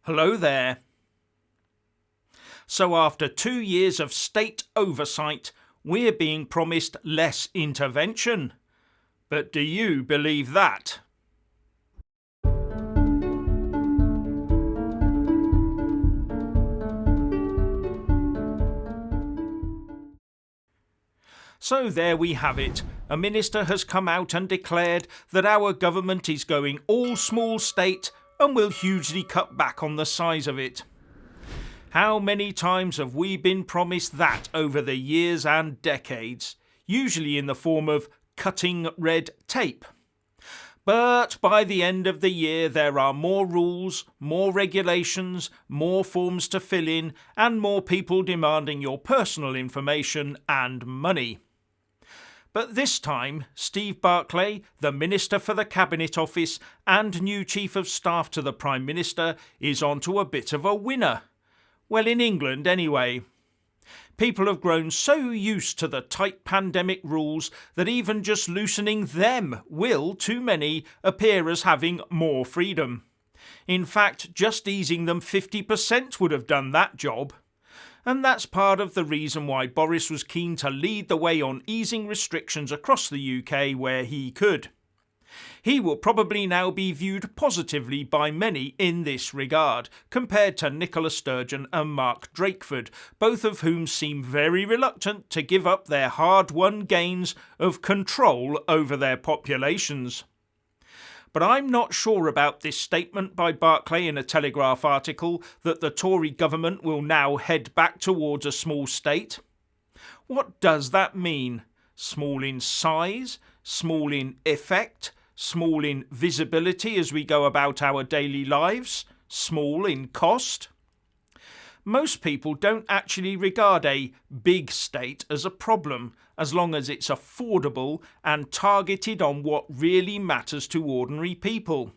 Hello there. So after 2 years of state oversight, we're being promised less intervention. But do you believe that? So there we have it. A minister has come out and declared that our government is going all small state and will hugely cut back on the size of it. How many times have we been promised that over the years and decades, usually in the form of cutting red tape? But by the end of the year there are more rules, more regulations, more forms to fill in, and more people demanding your personal information and money. But this time, Steve Barclay, the Minister for the Cabinet Office and new Chief of Staff to the Prime Minister, is onto a bit of a winner. Well, in England anyway. People have grown so used to the tight pandemic rules that even just loosening them will, to many, appear as having more freedom. In fact, just easing them 50% would have done that job. And that's part of the reason why Boris was keen to lead the way on easing restrictions across the UK where he could. He will probably now be viewed positively by many in this regard, compared to Nicola Sturgeon and Mark Drakeford, both of whom seem very reluctant to give up their hard-won gains of control over their populations. But I'm not sure about this statement by Barclay in a Telegraph article that the Tory government will now head back towards a small state. What does that mean? Small in size? Small in effect? Small in visibility as we go about our daily lives? Small in cost? Most people don't actually regard a big state as a problem, as long as it's affordable and targeted on what really matters to ordinary people.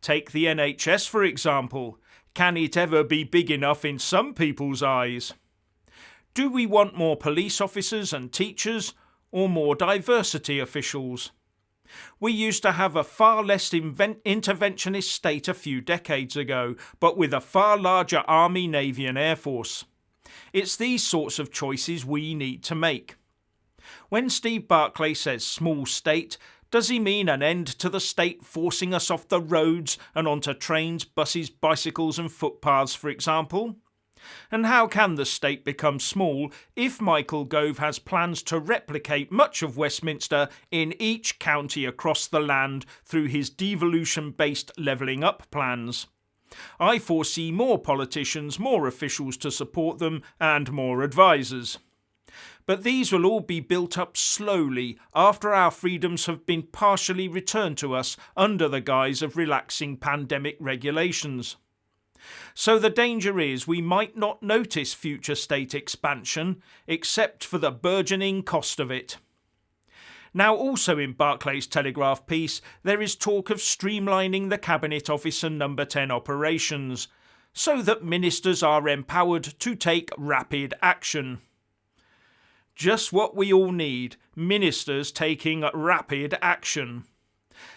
Take the NHS for example. Can it ever be big enough in some people's eyes? Do we want more police officers and teachers, or more diversity officials? We used to have a far less interventionist state a few decades ago, but with a far larger army, navy and air force. It's these sorts of choices we need to make. When Steve Barclay says small state, does he mean an end to the state forcing us off the roads and onto trains, buses, bicycles and footpaths, for example? And how can the state become small if Michael Gove has plans to replicate much of Westminster in each county across the land through his devolution-based levelling up plans? I foresee more politicians, more officials to support them and more advisers. But these will all be built up slowly after our freedoms have been partially returned to us under the guise of relaxing pandemic regulations. So the danger is we might not notice future state expansion, except for the burgeoning cost of it. Now also in Barclay's Telegraph piece, there is talk of streamlining the Cabinet Office and No. 10 operations, so that ministers are empowered to take rapid action. Just what we all need, ministers taking rapid action.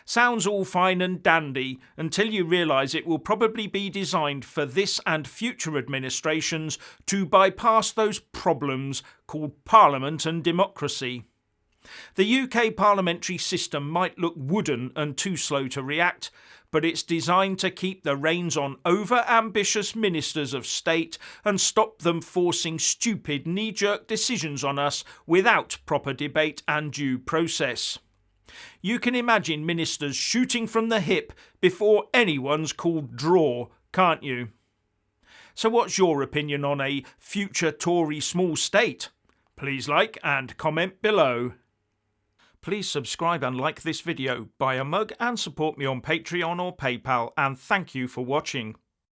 Sounds all fine and dandy until you realise it will probably be designed for this and future administrations to bypass those problems called Parliament and democracy. The UK parliamentary system might look wooden and too slow to react, but it's designed to keep the reins on over-ambitious ministers of state and stop them forcing stupid knee-jerk decisions on us without proper debate and due process. You can imagine ministers shooting from the hip before anyone's called draw, can't you? So what's your opinion on a future Tory small state? Please like and comment below. Please subscribe and like this video, buy a mug and support me on Patreon or PayPal, and thank you for watching.